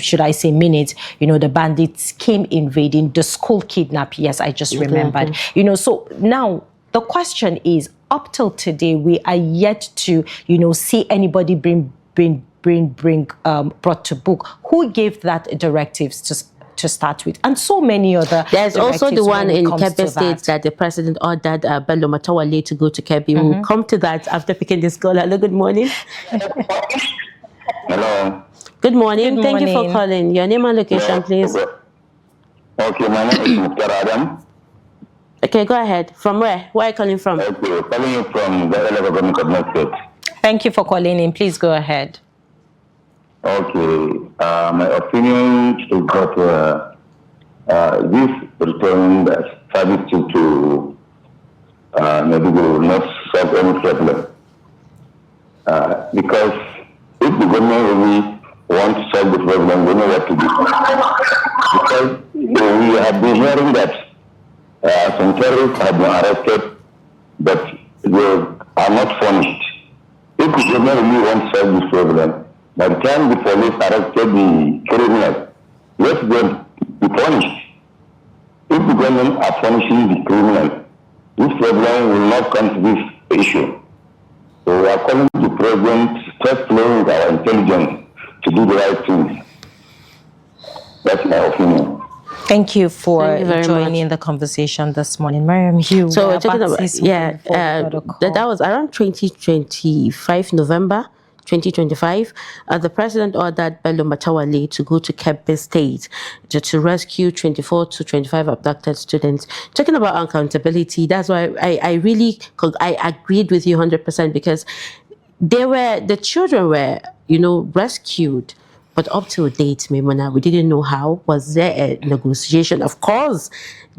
should I say, minutes, the bandits came invading the school kidnap. Yes, I just remembered. So now the question is, up till today, we are yet to, see anybody brought to book. Who gave that directives to start with? And so many other. There's also the one in Kebbi State that the president ordered Bello Matawale to go to Kebbi. We'll come to that after picking this call. Hello, good morning. Hello. Good morning. Thank you for calling. Your name and location, please. Okay, my name is Mr. Adam. Okay, go ahead. From where? Where are you calling from? Okay, calling you from the area of government of North State. Thank you for calling in. Please go ahead. Okay, my opinion is that this return service to maybe will not solve any problem. Because if the government really wants to solve the problem, we know what to do. Because we have been hearing that some terrorists have been arrested, but they are not punished. If the government really wants to solve this problem, by the time the police arrested the criminals, let them be punished. If the government are punishing the criminals, this problem will not come to this issue. So we are calling the president to start playing with our intelligence to do the right things. That's my opinion. Thank you for joining the conversation this morning, Maryam. So we're talking about that was around 2025 November. 2025, the president ordered Bello Matawale to go to Kebbi State to rescue 24 to 25 abducted students. Talking about accountability, that's why I agreed with you 100% because the children were, rescued. But up to date, Maimuna, we didn't know how. Was there a negotiation? Of course,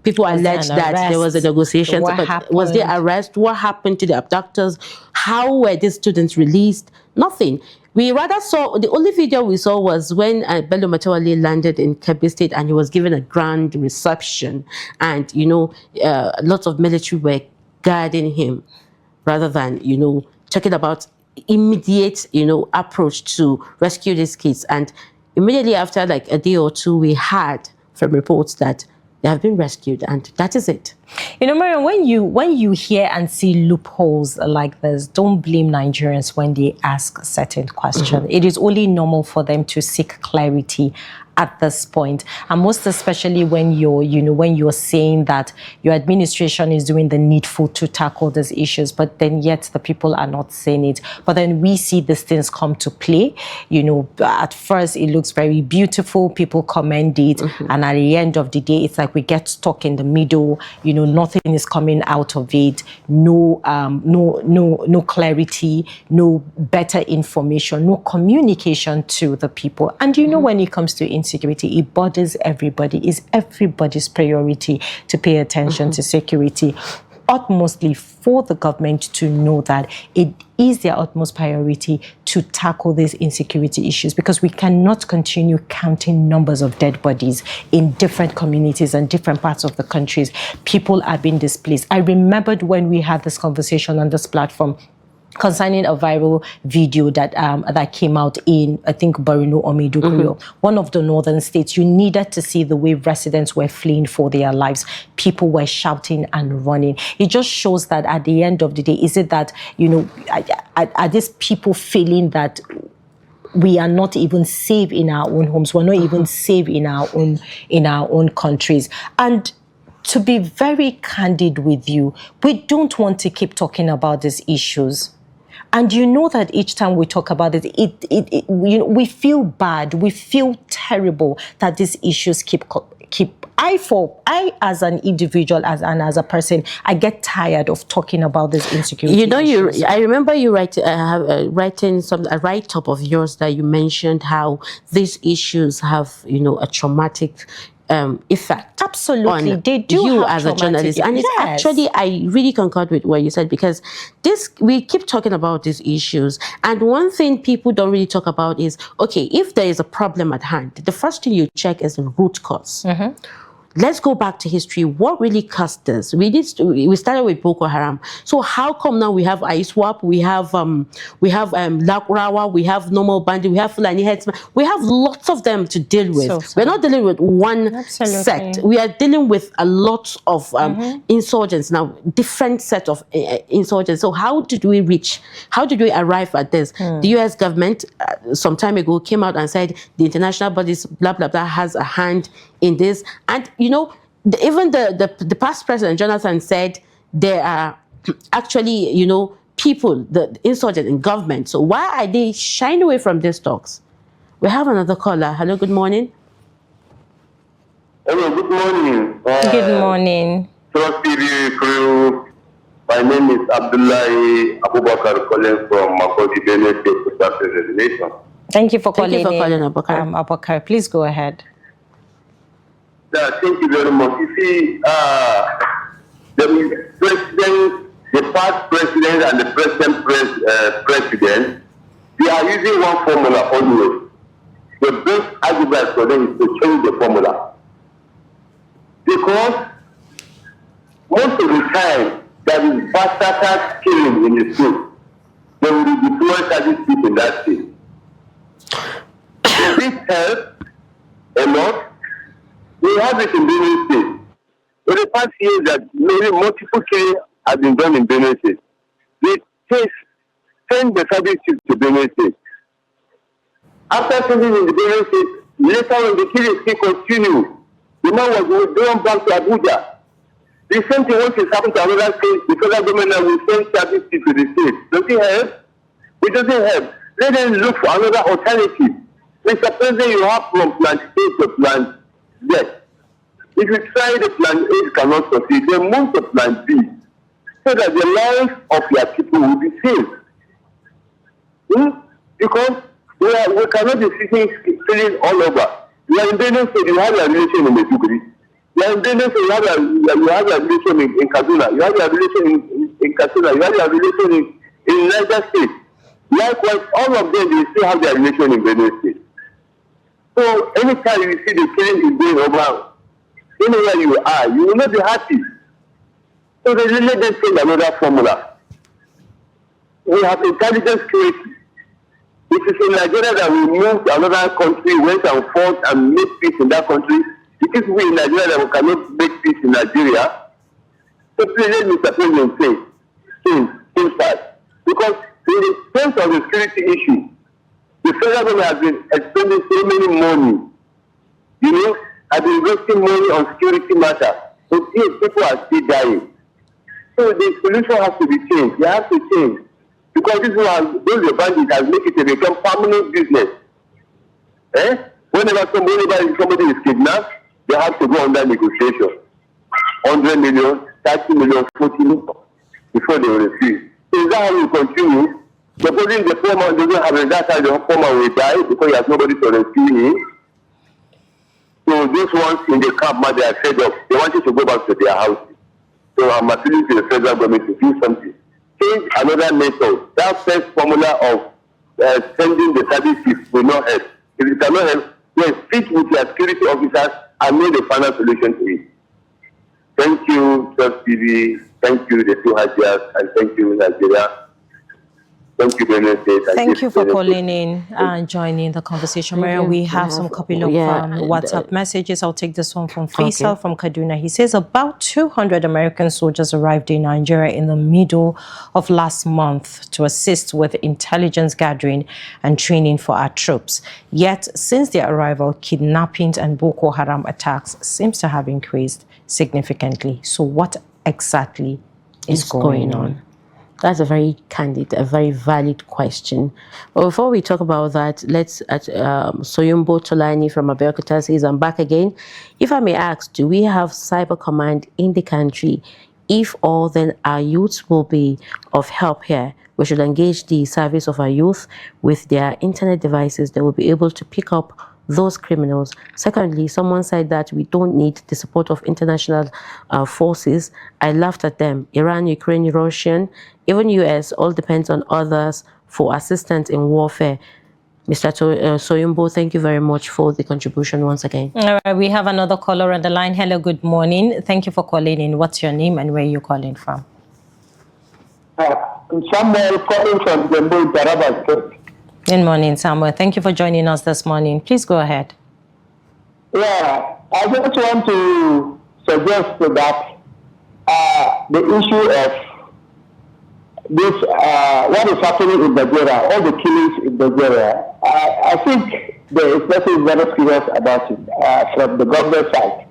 people allege that there was a negotiation. But was there arrest? What happened to the abductors? How were these students released? Nothing. We rather saw, the only video we saw was when Bello Matawale landed in Kebbi State and he was given a grand reception. And, lots of military were guarding him rather than, talking about immediate, approach to rescue these kids. And immediately after like a day or two, we had from reports that they have been rescued, and that is it. Maryam, when you hear and see loopholes like this, don't blame Nigerians when they ask certain questions. It is only normal for them to seek clarity at this point, and most especially when you're saying that your administration is doing the needful to tackle these issues, but then yet the people are not saying it. But then we see these things come to play. At first it looks very beautiful, people commend it, and at the end of the day, it's like we get stuck in the middle. Nothing is coming out of it. No clarity, no better information, no communication to the people. And when it comes to insecurity, it bothers everybody. It's everybody's priority to pay attention to security. Utmostly for the government to know that it is their utmost priority to tackle these insecurity issues, because we cannot continue counting numbers of dead bodies in different communities and different parts of the countries. People are being displaced. I remembered when we had this conversation on this platform concerning a viral video that came out in, I think, Borno or Maiduguri, one of the northern states. You needed to see the way residents were fleeing for their lives. People were shouting and running. It just shows that at the end of the day, is it that, are these people feeling that we are not even safe in our own homes? We're not even safe in our own countries. And to be very candid with you, we don't want to keep talking about these issues. And that each time we talk about it, we feel bad, we feel terrible that these issues keep. I as an individual, as a person, I get tired of talking about this insecurity. Issues. I remember you writing a write-up of yours that you mentioned how these issues have, a traumatic effect. Absolutely, on they do you have as a journalist, and it's actually, I really concur with what you said, because we keep talking about these issues, and one thing people don't really talk about is, okay, if there is a problem at hand, the first thing you check is the root cause. Let's go back to history. What really caused this? We started with Boko Haram. So how come now we have ISWAP, we have Lakrawa, we have normal bandit, we have Fulani headsmen, we have lots of them to deal with. We're not dealing with one sect. We are dealing with a lot of insurgents now, different set of insurgents. So how did we arrive at this? The US government some time ago came out and said the international bodies, blah, blah, blah, has a hand in this. And even the past president Jonathan said there are actually people, the insurgent in government. So why are they shying away from these talks? We have another caller. Hello, good morning. Hello, good morning. Good morning. Trust TV crew. My name is Abdullahi Abubakar calling from Makodi Benue State Reservation. Thank you for calling. Thank you for calling, Abubakar. Abubakar, please go ahead. Yeah, thank you very much. You see, the past president and the present president, they are using one formula always. The best advice for them is to change the formula. Because most of the time, there is bastard killing in the state. They will deploy statistics in that state. Does this help a lot? We have it in Benue State. For the past years that many multiple killings have been done in Benue State. They send the statistics to Benue State. After sending in the Benue State, later when the killings still continue, the man was going back to Abuja. The same thing once it happened to another state, the federal government will send statistics to the state. Does it help? It doesn't help. Let them look for another alternative. Mr. President, you have from plan A to plan Z. If you try the plan A, you cannot succeed. Then move to plan B, so that the lives of your people will be saved. Because we cannot be feeling all over. You are in Benue State, you have a relation in Maiduguri. You are in Benue State, you have a relation in Kaduna. You have a relation in Katsina. You have a relation in Niger State. Likewise, all of them, they still have their relation in Benue State. So anytime you see the killing is going over, anywhere you are, you will not be happy. So they let them change another formula. We have intelligence security. It is in Nigeria that we move to another country, went and fought and made peace in that country. It is we in Nigeria that we cannot make peace in Nigeria. So please let Mr. President say, things fast. Because in the terms of the security issue, the federal government has been expending so many money have been investing money on security matters. But yet people are still dying. So the solution has to be changed. They have to change. Because this one, those bandits have made it to become permanent business. Whenever somebody is kidnapped, they have to go under negotiation. 100 million, 30 million, 40 million before they will refuse. So is that how we continue? Supposing the poor man doesn't have it, that's how the poor man will die because he has nobody to rescue him. So those ones in the camp, they are fed up. They wanted to go back to their house. So I'm appealing to the federal government to do something. Change another method. That first formula of sending the services will not help. If it cannot help, then speak with your security officers and make the final solution to it. Thank you, Trust TV. Thank you, the two Hajias, and thank you, Nigeria. Thank you, Benin State. Thank you for calling in and joining the conversation. Maryam, we have some couple of WhatsApp messages. I'll take this one from Faisal from Kaduna. He says about 200 American soldiers arrived in Nigeria in the middle of last month to assist with intelligence gathering and training for our troops. Yet, since their arrival, kidnappings and Boko Haram attacks seems to have increased significantly. So what exactly is going on? That's a very candid, a very valid question. But before we talk about that, let's Soyumbo Tolani from Abeokuta says, I'm back again. If I may ask, do we have cyber command in the country? If all, then our youth will be of help here. We should engage the service of our youth with their internet devices. They will be able to pick up those criminals. Secondly, someone said that we don't need the support of international forces. I laughed at them. Iran, Ukraine, Russian, even US, all depends on others for assistance in warfare. Mr. Soyumbo, thank you very much for the contribution once again. All right, we have another caller on the line. Hello, good morning. Thank you for calling in. What's your name and where are you calling from? Samuel calling from the Taraba State. Good morning, Samuel. Thank you for joining us this morning. Please go ahead. Yeah, I just want to suggest that the issue of this, what is happening in Nigeria, all the killings in Nigeria, I think the expression is very serious about it from the government side.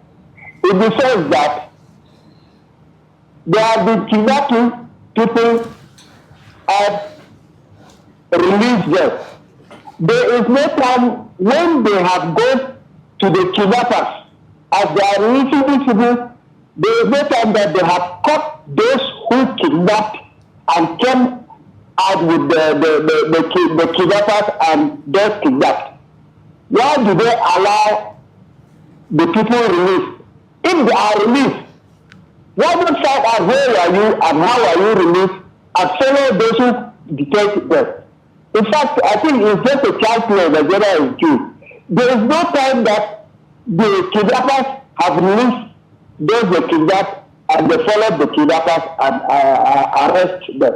In the sense that they have been kidnapping people and release them. There is no time when they have gone to the kidnappers as they are releasing these people. There is no time that they have caught those who kidnapped and came out with the kidnappers and those kidnapped. Why do they allow the people released? If they are released, why don't find out where are you and how are you released and follow those who detect them? In fact, I think it's just a child play that Nigeria is doing. There is no time that the kidnappers have released those they kidnapped and they follow the kidnappers and arrest them.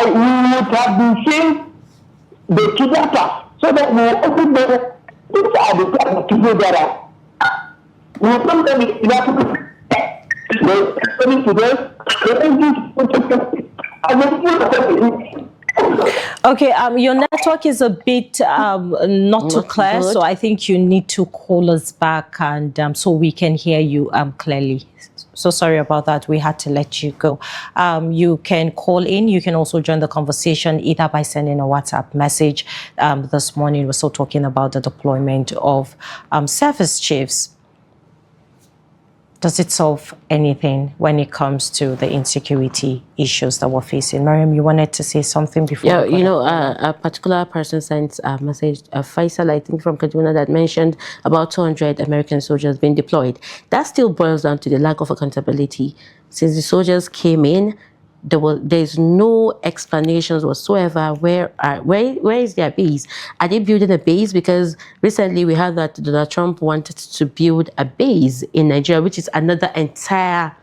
We would have been seeing the kidnappers so that we will open the these are the type of people that are. We will come to the kidnappers. They're coming to them. Okay, your network is a bit not too clear, so I think you need to call us back and so we can hear you clearly. So sorry about that. We had to let you go. You can call in. You can also join the conversation either by sending a WhatsApp message. This morning, we're still talking about the deployment of service chiefs. Does it solve anything when it comes to the insecurity issues that we're facing? Maryam, you wanted to say something before? Yeah, you know, a particular person sent a message, Faisal, I think from Kaduna, that mentioned about 200 American soldiers being deployed. That still boils down to the lack of accountability. Since the soldiers came in, there's no explanations whatsoever. Where is their base? Are they building a base? Because recently we heard that Donald Trump wanted to build a base in Nigeria, which is another entire,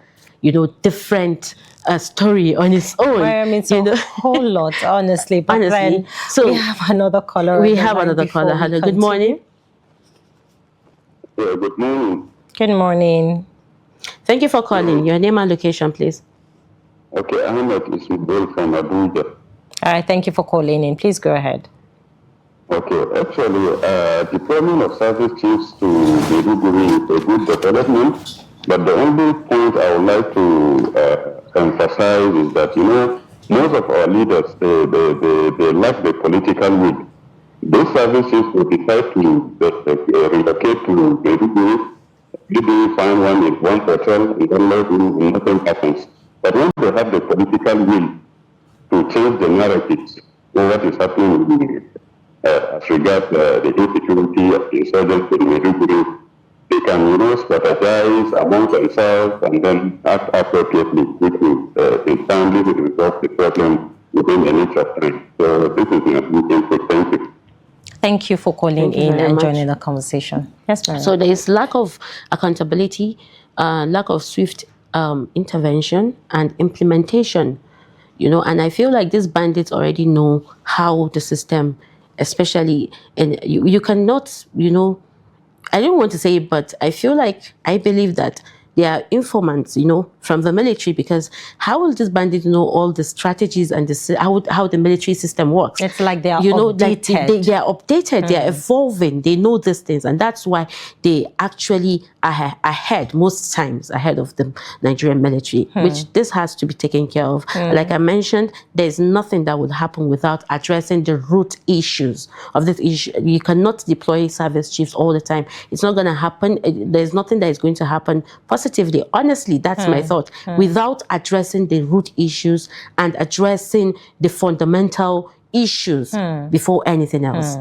different story on its own. I mean, it's a whole lot, honestly. But honestly, so we have another caller. We have another caller. Hello, good morning. Yeah, good morning. Good morning. Thank you for calling. Your name and location, please. Okay, Ahmed is from Abuja. All right, thank you for calling in. Please go ahead. Okay, actually, deployment of service chiefs to Maiduguri is a good development, but the only point I would like to emphasize is that, most of our leaders, they lack the political will. Those service chiefs will decide to relocate to Maiduguri. Maybe find one in one hotel, and then nothing happens. But when they have the political will to change the narratives on what is happening as regards the insecurity of the insurgents in Maiduguri, they can, strategize among themselves and then act appropriately, which will entirely resolve the problem within an inch of time. So this is my input. Thank you. Thank you for calling in and joining the conversation. Yes, ma'am. So there is lack of accountability, lack of swift intervention and implementation, and I feel like these bandits already know how the system, especially, and you cannot, I don't want to say it, but I believe that they are informants, from the military, because how will this bandit know all the strategies and how the military system works? It's like they are updated. They are updated, they are evolving, they know these things, and that's why they actually are ahead, most times ahead of the Nigerian military, which this has to be taken care of. Like I mentioned, there's nothing that would happen without addressing the root issues of this issue. You cannot deploy service chiefs all the time. It's not going to happen. There's nothing that is going to happen positively. Honestly, that's my thought. Without addressing the root issues and addressing the fundamental issues before anything else.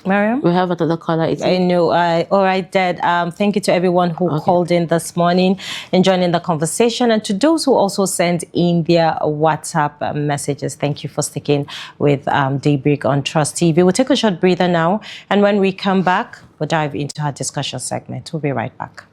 Maryam? We have another caller. I know. All right, Dad. Thank you to everyone who called in this morning and joining the conversation. And to those who also sent in their WhatsApp messages, thank you for sticking with Daybreak on Trust TV. We'll take a short breather now. And when we come back, we'll dive into our discussion segment. We'll be right back.